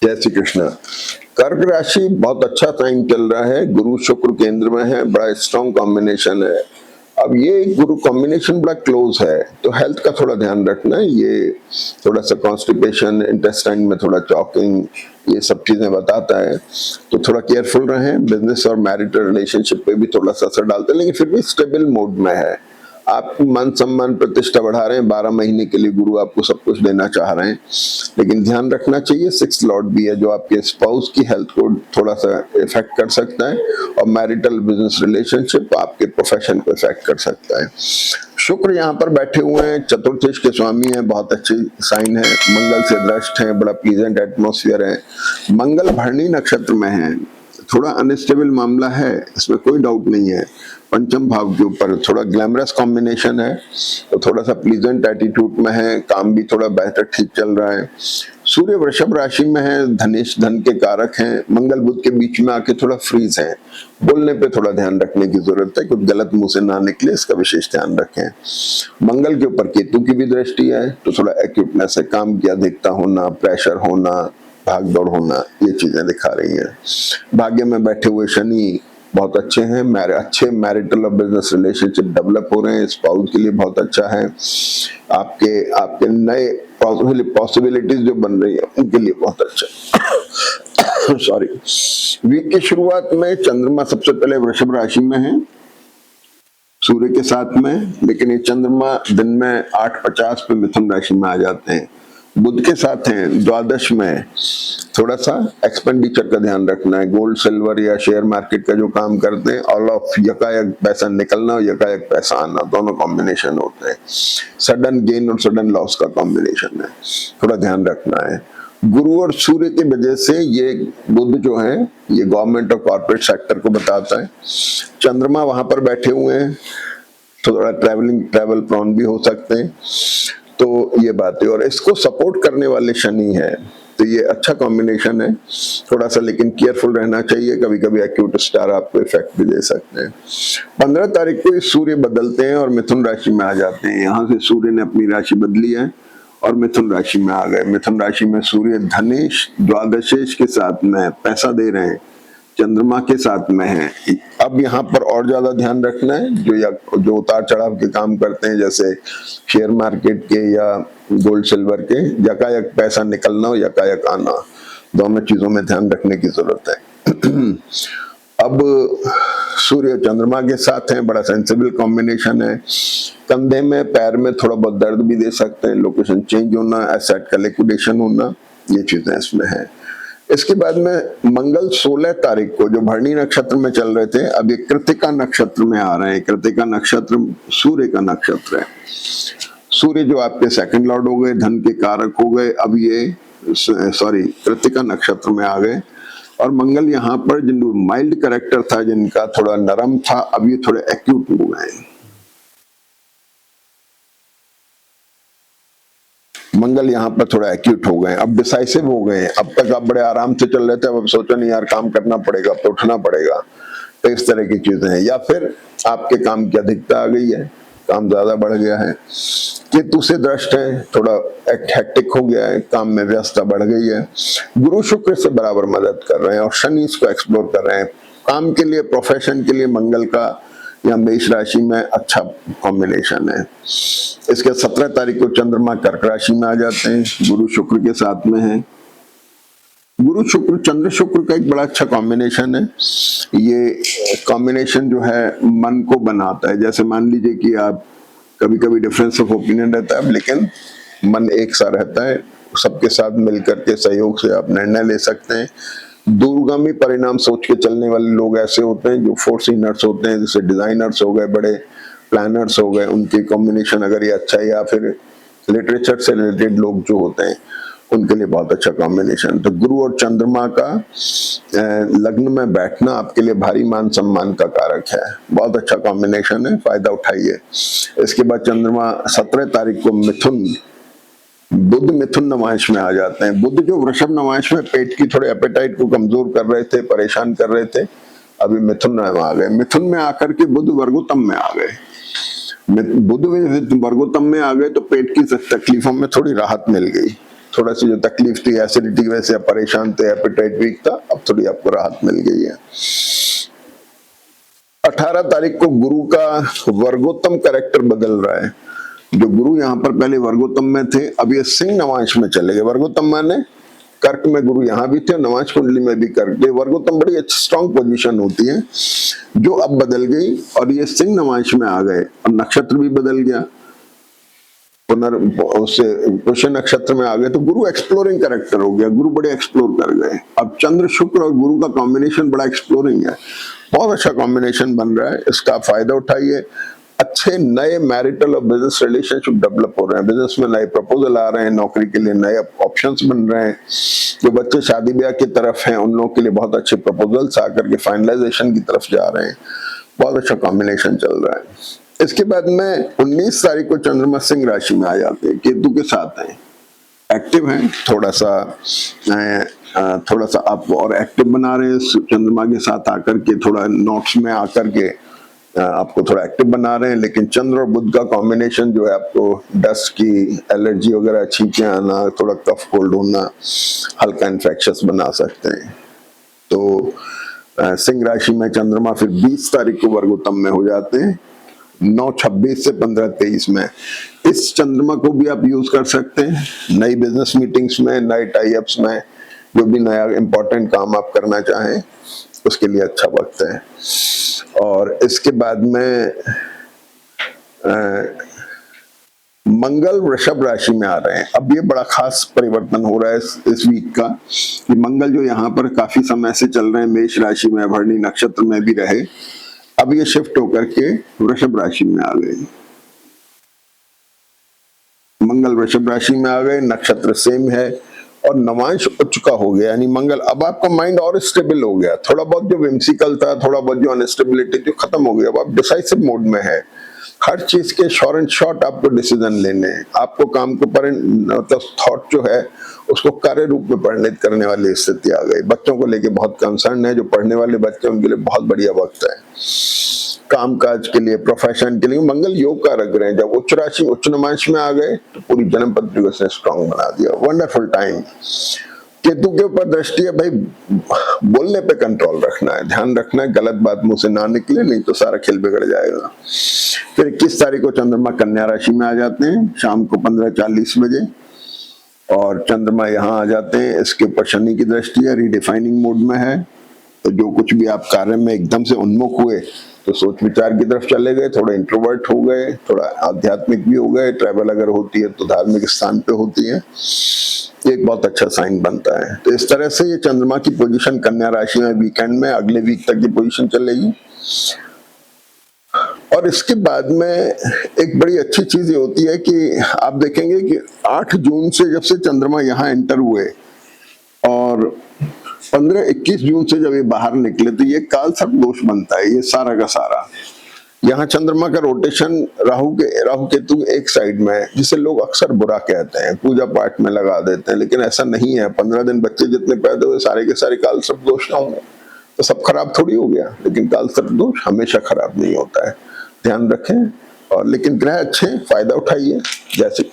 जय श्री कृष्ण। कर्क राशि बहुत अच्छा टाइम चल रहा है, गुरु शुक्र केंद्र में है, बड़ा स्ट्रॉन्ग कॉम्बिनेशन है। अब ये गुरु कॉम्बिनेशन बड़ा क्लोज है, तो हेल्थ का थोड़ा ध्यान रखना है। ये थोड़ा सा कॉन्स्टिपेशन, इंटेस्टाइन में थोड़ा चॉकिंग, ये सब चीजें बताता है, तो थोड़ा केयरफुल रहें। बिजनेस और मैरिटल रिलेशनशिप पे भी थोड़ा सा असर डालते हैं, लेकिन फिर भी स्टेबल मोड में है। आप मान सम्मान प्रतिष्ठा बढ़ा रहे हैं, 12 महीने के लिए गुरु आपको सब कुछ देना चाह रहे हैं, लेकिन ध्यान रखना चाहिए 6th लॉर्ड भी है जो आपके स्पाउस की हेल्थ को थोड़ा सा इफेक्ट कर सकता है, और मैरिटल बिजनेस रिलेशनशिप आपके प्रोफेशन को इफेक्ट कर सकता है। शुक्र यहाँ पर बैठे हुए हैं, चतुर्थेश के स्वामी हैं, बहुत अच्छी साइन है। मंगल से दृष्ट है, बड़ा प्लीजेंट एटमॉस्फेयर है। मंगल भरणी नक्षत्र में है, थोड़ा अनस्टेबल मामला है, इसमें कोई डाउट नहीं है। पंचम भाव के ऊपर थोड़ा ग्लैमरस कॉम्बिनेशन है, तो थोड़ा सा प्लीजेंट एटीट्यूड में है, काम भी थोड़ा बेहतर ठीक चल रहा है। सूर्य वृषभ राशि में है, धनेश धन के कारक हैं। मंगल बुध के बीच में आके थोड़ा फ्रीज है, बोलने पे थोड़ा ध्यान रखने की जरूरत है, कुछ गलत मुंह से ना निकले, इसका विशेष ध्यान रखें। मंगल के ऊपर केतु की भी दृष्टि है, तो थोड़ा एक्यूटनेस है, काम की अधिकता होना, प्रेशर होना, भाग दौड़ होना, ये चीजें दिखा रही हैं। भाग्य में बैठे हुए शनि बहुत अच्छे हैं, अच्छे मैरिटल और बिजनेस रिलेशनशिप डेवलप हो रहे हैं, स्पाउस के लिए बहुत अच्छा है। आपके नए पॉसिबिलिटीज जो बन रही है उनके लिए बहुत अच्छा। सॉरी। वीक की शुरुआत में चंद्रमा सबसे पहले वृषभ राशि में है सूर्य के साथ में, लेकिन ये चंद्रमा दिन में 8:50 पे मिथुन राशि में आ जाते हैं। बुध के साथ हैं द्वादश में, थोड़ा सा एक्सपेंडिचर का ध्यान रखना है। गोल्ड सिल्वर या शेयर मार्केट का जो काम करते हैं, ऑल ऑफ यकायक पैसा निकलना और यकायक पैसा आना, दोनों कॉम्बिनेशन होते हैं। सडन गेन और सडन लॉस का कॉम्बिनेशन है, थोड़ा ध्यान रखना है। गुरु और सूर्य की वजह से ये बुध जो है ये गवर्नमेंट और कॉर्पोरेट सेक्टर को बताता है। चंद्रमा वहां पर बैठे हुए हैं, थोड़ा ट्रैवल प्रॉन भी हो सकते हैं, तो ये बात है। और इसको सपोर्ट करने वाले शनि है, तो ये अच्छा कॉम्बिनेशन है थोड़ा सा, लेकिन केयरफुल रहना चाहिए, कभी कभी एक्यूट स्टार आपको इफेक्ट भी दे सकते हैं। 15 तारीख को सूर्य बदलते हैं और मिथुन राशि में आ जाते हैं। यहाँ से सूर्य ने अपनी राशि बदली है और मिथुन राशि में आ गए। मिथुन राशि में सूर्य धनेश द्वादशेश के साथ में पैसा दे रहे हैं, चंद्रमा के साथ में है। अब यहाँ पर और ज्यादा ध्यान रखना है, जो उतार चढ़ाव के काम करते हैं, जैसे शेयर मार्केट के या गोल्ड सिल्वर के, यकायक पैसा निकलना और यकायक आना, दोनों चीजों में ध्यान रखने की जरूरत है। अब सूर्य चंद्रमा के साथ हैं, बड़ा सेंसिबल कॉम्बिनेशन है। कंधे में पैर में थोड़ा बहुत दर्द भी दे सकते हैं, लोकेशन चेंज होना, एसेट का लिक्विडेशन होना, ये चीजें इसमें है। इसके बाद में मंगल 16 तारीख को जो भरणी नक्षत्र में चल रहे थे, अब ये कृतिका नक्षत्र में आ रहे हैं। कृतिका नक्षत्र सूर्य का नक्षत्र है। सूर्य जो आपके सेकंड लॉर्ड हो गए, धन के कारक हो गए, अब ये कृतिका नक्षत्र में आ गए। और मंगल यहाँ पर जिन माइल्ड कैरेक्टर था, जिनका थोड़ा नरम था, अब ये थोड़े एक्यूट हो गए। मंगल यहाँ पर थोड़ा एक्यूट हो गए, अब डिसाइसिव हो गए। अब तक आप बड़े आराम से चल रहे थे, अब सोचो नहीं यार काम करना पड़ेगा, अब तो उठना पड़ेगा, तो इस तरह की चीजें हैं। या फिर आपके काम की अधिकता आ गई है, काम ज्यादा बढ़ गया है। केतु से दृष्ट है, थोड़ा हेक्टिक हो गया है, काम में व्यस्तता बढ़ गई है। गुरु शुक्र से बराबर मदद कर रहे हैं और शनि इसको एक्सप्लोर कर रहे हैं। काम के लिए, प्रोफेशन के लिए मंगल का या मेष राशि में अच्छा कॉम्बिनेशन है। इसके 17 तारीख को चंद्रमा कर्क राशि में आ जाते हैं, गुरु शुक्र के साथ में है। गुरु शुक्र चंद्र शुक्र का एक बड़ा अच्छा कॉम्बिनेशन है। ये कॉम्बिनेशन जो है मन को बनाता है। जैसे मान लीजिए कि आप कभी कभी डिफरेंस ऑफ ओपिनियन रहता है, लेकिन मन एक सा रहता है, सबके साथ मिलकर के सहयोग से आप निर्णय ले सकते हैं। दूरगामी परिणाम सोच के चलने वाले लोग ऐसे होते हैं जो फोर्सिनर्स होते हैं, जैसे डिजाइनर्स हो गए, बड़े प्लानर्स हो गए, उनकी कॉम्बिनेशन अगर ये अच्छा है, या फिर लिटरेचर से रिलेटेड लोग जो होते हैं उनके लिए बहुत अच्छा कॉम्बिनेशन। तो गुरु और चंद्रमा का लग्न में बैठना आपके लिए भारी मान सम्मान का कारक है, बहुत अच्छा कॉम्बिनेशन है, फायदा उठाइए। इसके बाद चंद्रमा 17 तारीख को बुध मिथुन नवांश में आ जाते हैं। बुध जो वृषभ नवांश में पेट की थोड़े एपेटाइट को कमजोर कर रहे थे, परेशान कर रहे थे, अभी मिथुन में आ गए। मिथुन में आकर के बुध वर्गोत्तम में आ गए। बुध वर्गोत्तम में आ गए तो पेट की तकलीफों में थोड़ी राहत मिल गई। थोड़ा सी जो तकलीफ थी एसिडिटी की वजह से आप परेशान थे, एपेटाइट वीक था, अब थोड़ी आपको राहत मिल गई है। 18 तारीख को गुरु का वर्गोत्तम कैरेक्टर बदल रहा है। जो गुरु यहाँ पर पहले वर्गोत्तम में थे, अब ये सिंह नवांश में चले गए। वर्गोत्तम माने कर्क में गुरु यहाँ भी थे और नवांश कुंडली में भी कर्क। वर्गोत्तम बड़ी अच्छी स्ट्रॉन्ग पोजीशन होती है जो अब बदल गई और ये सिंह नवांश में आ गए और नक्षत्र भी बदल गया, उससे पुष्य नक्षत्र में आ गए। तो गुरु एक्सप्लोरिंग कैरेक्टर हो गया, गुरु बड़े एक्सप्लोर कर गए। अब चंद्र शुक्र और गुरु का कॉम्बिनेशन बड़ा एक्सप्लोरिंग है, बहुत अच्छा कॉम्बिनेशन बन रहा है, इसका फायदा उठाइए। अच्छे नए मैरिटल और बिजनेस रिलेशनशिप डेवलप हो रहे हैं, बिजनेस में नए प्रपोजल आ रहे हैं, नौकरी के लिए नए ऑप्शंस बन रहे हैं। जो बच्चे शादी ब्याह की तरफ हैं उन लोगों के लिए बहुत अच्छे प्रपोजल्स आकर के फाइनलाइजेशन की तरफ जा रहे हैं, बहुत अच्छा कॉम्बिनेशन चल रहा है। इसके बाद में 19 तारीख को चंद्रमा सिंह राशि में आ जाते हैं, केतु के साथ हैं, एक्टिव हैं, थोड़ा सा आप और एक्टिव बना रहे हैं चंद्रमा के साथ आकर के, थोड़ा नोट्स में आकर के आपको थोड़ा एक्टिव बना रहे हैं। लेकिन चंद्र और बुध का कॉम्बिनेशन जो है आपको डस्ट की एलर्जी वगैरह, छींकें आना, थोड़ा कफ कोल्ड होना, हल्का इन्फेक्शस बना सकते हैं। तो सिंह राशि में चंद्रमा फिर 20 तारीख को वर्गोत्तम में हो जाते हैं, 9/26 से 15/23 में। इस चंद्रमा को भी आप यूज कर सकते हैं नई बिजनेस मीटिंग्स में, नए टाई अप्स में, जो भी नया इंपॉर्टेंट काम आप करना चाहें उसके लिए अच्छा वक्त है। और इसके बाद में मंगल वृषभ राशि में आ रहे हैं। अब ये बड़ा खास परिवर्तन हो रहा है इस वीक का, कि मंगल जो यहाँ पर काफी समय से चल रहे हैं मेष राशि में, भरणी नक्षत्र में भी रहे, अब ये शिफ्ट होकर के वृषभ राशि में आ गए। मंगल वृषभ राशि में आ गए, नक्षत्र सेम है और नवांश उच्च का हो गया, यानी मंगल। अब आपका माइंड और स्टेबल हो गया, थोड़ा बहुत जो विम्सिकल था, थोड़ा बहुत जो अनस्टेबिलिटी जो खत्म हो गया, अब आप डिसाइसिव मोड में है। हर चीज के शॉर्ट एंड शॉर्ट आपको डिसीजन लेने हैं, आपको काम को मतलब थॉट जो है उसको कार्य रूप में परिणत करने वाली स्थिति आ गई। बच्चों को लेके बहुत कंसर्न है, जो पढ़ने वाले बच्चे उनके लिए बहुत बढ़िया वक्त है। काम काज के लिए, प्रोफेशन के लिए मंगल योग का रख रहे हैं। जब उच्च राशि उच्च नवांश में आ गए तो पूरी जन्म पत्री को स्ट्रॉन्ग बना दिया, वंडरफुल टाइम। केतु के ऊपर दृष्टि है, भाई बोलने पे कंट्रोल रखना है, ध्यान रखना है, गलत बात मुंह से ना निकले, नहीं तो सारा खेल बिगड़ जाएगा। फिर 21 तारीख को चंद्रमा कन्या राशि में आ जाते हैं शाम को 15:40 बजे, और चंद्रमा यहाँ आ जाते हैं, इसके ऊपर शनि की दृष्टि है, रीडिफाइनिंग मोड में है। तो जो कुछ भी आप कार्य में एकदम से उन्मुख हुए तो सोच विचार की तरफ चले गए, थोड़ा इंट्रोवर्ट हो गए, थोड़ा आध्यात्मिक भी हो गए, ट्रैवल अगर होती है तो धार्मिक स्थान पे होती है, एक बहुत अच्छा साइन बनता है। तो इस तरह से ये चंद्रमा की पोजीशन कन्या राशि में वीकेंड में अगले वीक तक की पोजीशन चलेगी। और इसके बाद में एक बड़ी अच्छी चीज ये होती है कि आप देखेंगे कि 8 जून से जब से चंद्रमा यहाँ एंटर हुए और 15-21 जून से जब ये बाहर निकले तो ये काल सर्प दोष बनता है, ये सारा का सारा। यहाँ चंद्रमा का रोटेशन राहु केतु एक साइड में है, जिसे लोग अक्सर बुरा कहते हैं, पूजा पाठ में लगा देते हैं, लेकिन ऐसा नहीं है। 15 दिन बच्चे जितने पैदा हुए सारे के सारे काल सर्प दोष ना होंगे तो सब खराब थोड़ी हो गया, लेकिन काल सर्प दोष हमेशा खराब नहीं होता है, ध्यान रखें। और लेकिन ग्रह अच्छे, फायदा उठाइए। जैसे